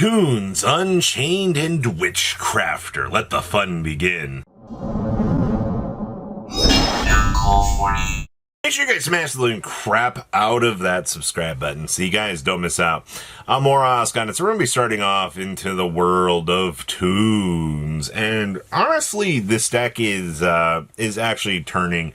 Toons, Unchained, and Witchcrafter. Let the fun begin. Make sure you guys smash the living crap out of that subscribe button so you guys don't miss out on more content. So we're going to be starting off into the world of Toons. And honestly, this deck is actually turning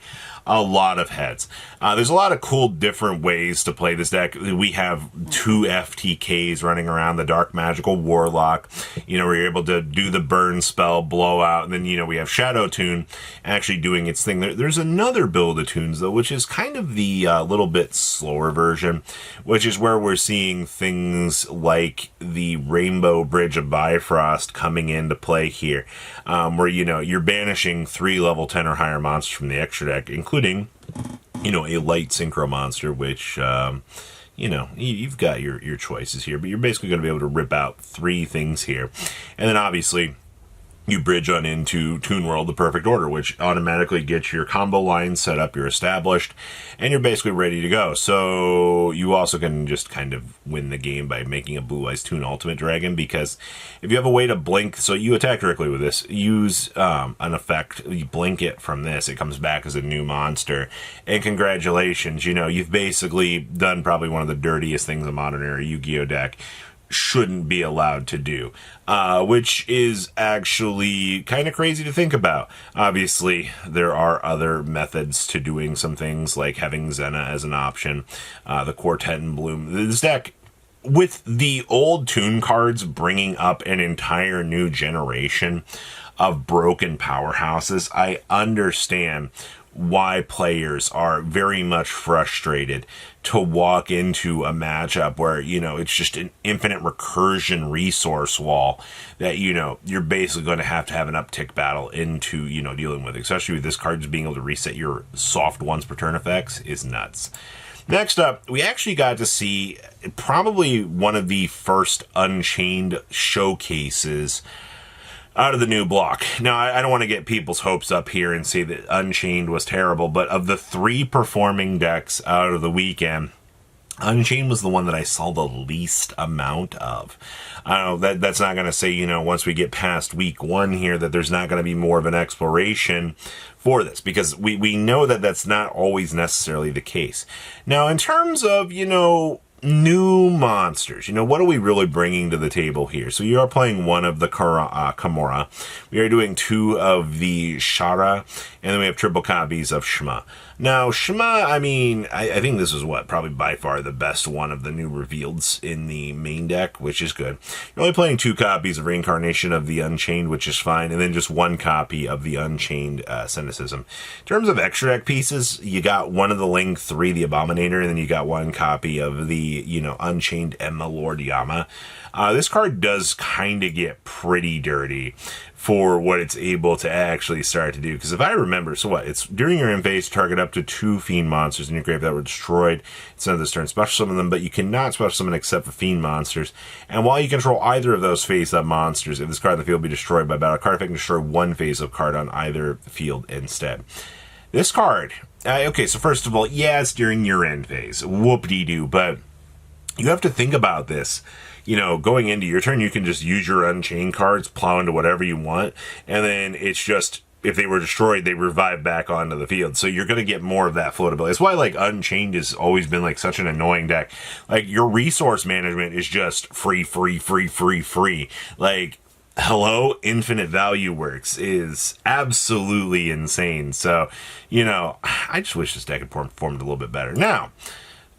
a lot of heads. There's a lot of cool different ways to play this deck. We have two FTKs running around, the Dark Magical Warlock, where you're able to do the burn spell, blowout, and then, we have Shadow Toon actually doing its thing. There's another build of Toons, though, which is kind of the little bit slower version, which is where we're seeing things like the Rainbow Bridge of Bifrost coming into play here, where, you're banishing 3 level 10 or higher monsters from the extra deck, including a light synchro monster, which, you've got your choices here, but you're basically going to be able to rip out 3 things here. And then obviously you bridge on into Toon World, the Perfect Order, which automatically gets your combo line set up, you're established, and you're basically ready to go. So you also can just kind of win the game by making a Blue Eyes Toon Ultimate Dragon, because if you have a way to blink, so you attack directly with this, use an effect, you blink it from this, it comes back as a new monster, and congratulations, you've basically done probably one of the dirtiest things a modern era Yu-Gi-Oh deck shouldn't be allowed to do, which is actually kind of crazy to think about. Obviously, there are other methods to doing some things, like having Zena as an option, the Quartet in Bloom. This deck, with the old Toon cards bringing up an entire new generation of broken powerhouses, I understand why players are very much frustrated to walk into a matchup where, it's just an infinite recursion resource wall that, you're basically going to have an uptick battle into, dealing with, especially with this card just being able to reset your soft once per turn effects is nuts. Next up, we actually got to see probably one of the first Unchained showcases out of the new block. Now, I don't want to get people's hopes up here and say that Unchained was terrible, but of the 3 performing decks out of the weekend, Unchained was the one that I saw the least amount of. I don't know, that's not going to say, once we get past week 1 here, that there's not going to be more of an exploration for this, because we know that that's not always necessarily the case. Now, in terms of, new monsters, what are we really bringing to the table here? So you are playing one of the Kamora. We are doing 2 of the Shara, and then we have triple copies of Shma. Now, Shma, I think this is probably by far the best one of the new revealeds in the main deck, which is good. You're only playing 2 copies of Reincarnation of the Unchained, which is fine, and then just 1 copy of the Unchained Cynicism. In terms of extra deck pieces, you got one of the Ling 3, the Abominator, and then you got 1 copy of the, Unchained Emma Lord Yama. This card does kind of get pretty dirty for what it's able to actually start to do. Because if I remember, it's during your end phase, target up to 2 Fiend monsters in your grave that were destroyed. It's not this turn. Special summon them, but you cannot special summon except for Fiend monsters. And while you control either of those face-up monsters, if this card in the field be destroyed by battle, card effect can destroy 1 face-up card on either field instead. This card, okay, so first of all, yeah, it's during your end phase. Whoop-de-doo, but you have to think about this. Going into your turn, you can just use your Unchained cards, plow into whatever you want, and then it's just, if they were destroyed, they revive back onto the field. So you're going to get more of that floatability. That's why, Unchained has always been, such an annoying deck. Your resource management is just free. Hello, Infinite Value Works is absolutely insane. So, I just wish this deck had performed a little bit better. Now,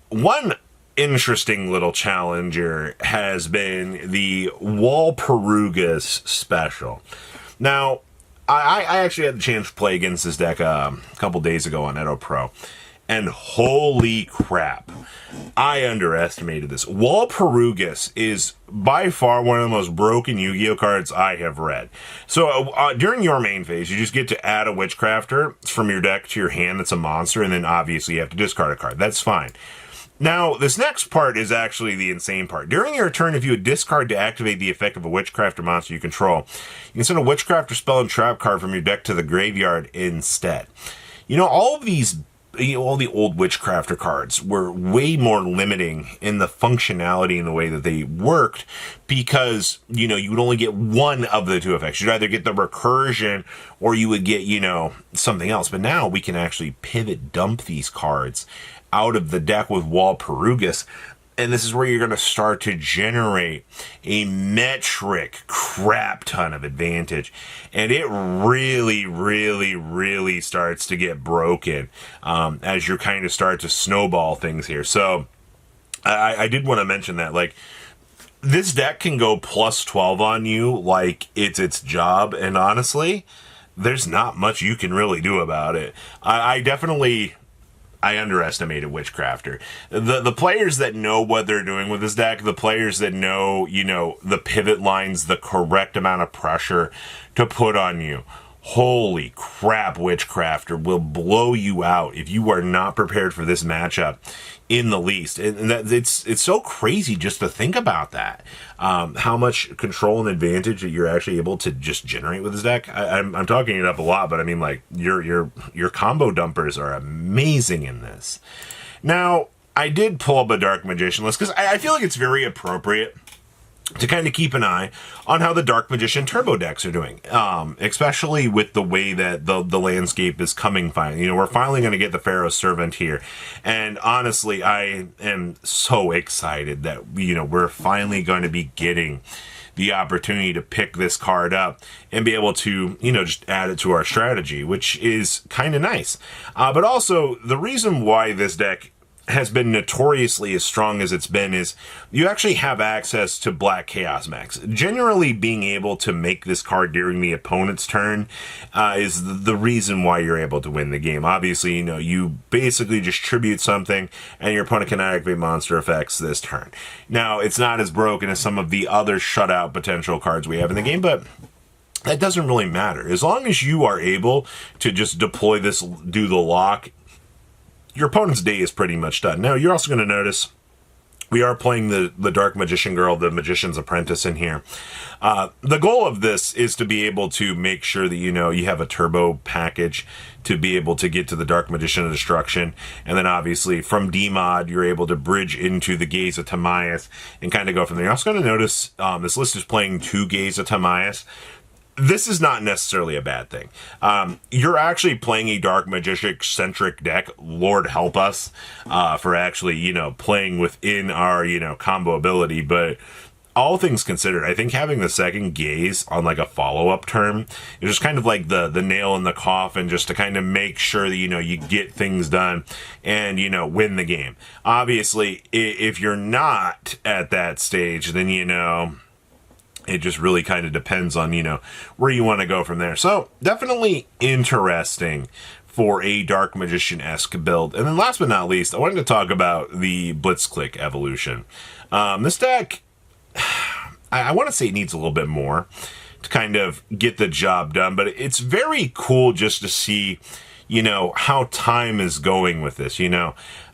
one interesting little challenger has been the Walpurgis special. Now, I actually had the chance to play against this deck a couple days ago on Edo Pro, and holy crap, I underestimated this. Walpurgis is by far one of the most broken Yu-Gi-Oh cards I have read. So during your main phase, you just get to add a Witchcrafter from your deck to your hand that's a monster, and then obviously you have to discard a card. That's fine. Now, this next part is actually the insane part. During your turn, if you would discard to activate the effect of a Witchcrafter monster you control, you can send a Witchcrafter spell and trap card from your deck to the graveyard instead. All of these all the old Witchcrafter cards were way more limiting in the functionality and the way that they worked, because, you would only get one of the two effects. You'd either get the recursion or you would get, something else. But now we can actually pivot dump these cards out of the deck with Walpurgis. And this is where you're going to start to generate a metric crap ton of advantage. And it really, really, really starts to get broken as you kind of start to snowball things here. So I did want to mention that, like, this deck can go plus 12 on you like it's its job. And honestly, there's not much you can really do about it. I underestimated Witchcrafter. The players that know what they're doing with this deck, the players that know, the pivot lines, the correct amount of pressure to put on you. Holy crap, Witchcrafter will blow you out if you are not prepared for this matchup in the least. And that it's so crazy just to think about that. How much control and advantage that you're actually able to just generate with this deck. I'm talking it up a lot, but I mean, like, your combo dumpers are amazing in this. Now, I did pull up a Dark Magician list because I feel like it's very appropriate to kind of keep an eye on how the Dark Magician turbo decks are doing, especially with the way that the landscape is coming finally. We're finally going to get the Pharaoh's Servant here. And honestly, I am so excited that, we're finally going to be getting the opportunity to pick this card up and be able to, just add it to our strategy, which is kind of nice. But also, the reason why this deck has been notoriously as strong as it's been is you actually have access to Black Chaos Max. Generally, being able to make this card during the opponent's turn is the reason why you're able to win the game. Obviously, you basically just tribute something and your opponent can activate monster effects this turn. Now, it's not as broken as some of the other shutout potential cards we have in the game, but that doesn't really matter. As long as you are able to just deploy this, do the lock, your opponent's day is pretty much done. Now, you're also going to notice we are playing the Dark Magician Girl, the Magician's Apprentice in here. The goal of this is to be able to make sure that, you have a turbo package to be able to get to the Dark Magician of Destruction. And then obviously from DMod, you're able to bridge into the Gaze of Timaeus and kind of go from there. You're also going to notice this list is playing 2 Gaze of Timaeus. This is not necessarily a bad thing. You're actually playing a Dark Magician-centric deck, Lord help us, for actually, playing within our, combo ability. But all things considered, I think having the second Gaze on, like, a follow-up turn is just kind of like the nail in the coffin, just to kind of make sure that, you get things done and, win the game. Obviously, if you're not at that stage, then, it just really kind of depends on, where you want to go from there. So, definitely interesting for a Dark Magician-esque build. And then last but not least, I wanted to talk about the Blitzclick evolution. This deck, I want to say it needs a little bit more to kind of get the job done, but it's very cool just to see, how time is going with this,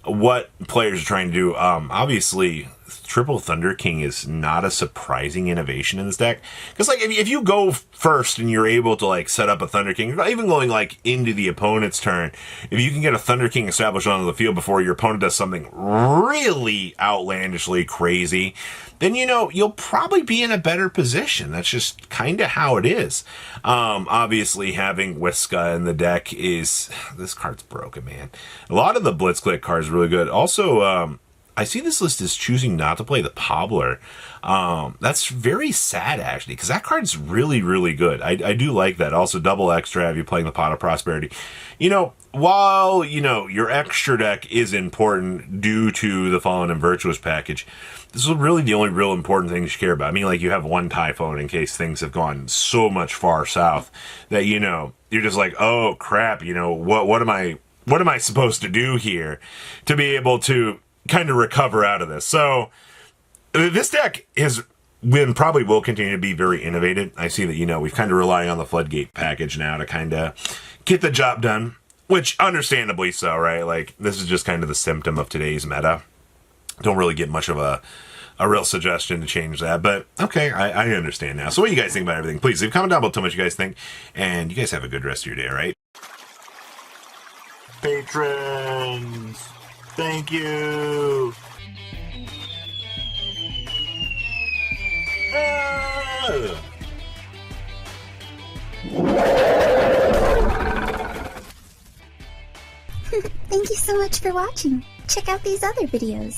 what players are trying to do. Obviously, Triple Thunder King is not a surprising innovation in this deck. Because, like, if you go first and you're able to, like, set up a Thunder King, you're not even going, like, into the opponent's turn. If you can get a Thunder King established onto the field before your opponent does something really outlandishly crazy, then, you'll probably be in a better position. That's just kind of how it is. Obviously, having Whiska in the deck is... This card's broken, man. A lot of the Blitzclick cards are really good. Also, I see this list is choosing not to play the Pobbler. That's very sad, actually, because that card's really, really good. I do like that. Also, double extra have you playing the Pot of Prosperity. While, your extra deck is important due to the Fallen and Virtuous package, this is really the only real important things you care about. I mean, like, you have one Typhone in case things have gone so much far south that, you're just like, oh, crap, what am I supposed to do here to be able to kind of recover out of this? So this deck probably will continue to be very innovative. I see that, we've kind of relying on the Floodgate package now to kind of get the job done, which understandably so, right? Like, this is just kind of the symptom of today's meta. Don't really get much of a real suggestion to change that, but okay, I understand now. So what do you guys think about everything? Please leave a comment down below, tell me what you guys think, and you guys have a good rest of your day, all right? patrons. Thank you. Thank you so much for watching. Check out these other videos.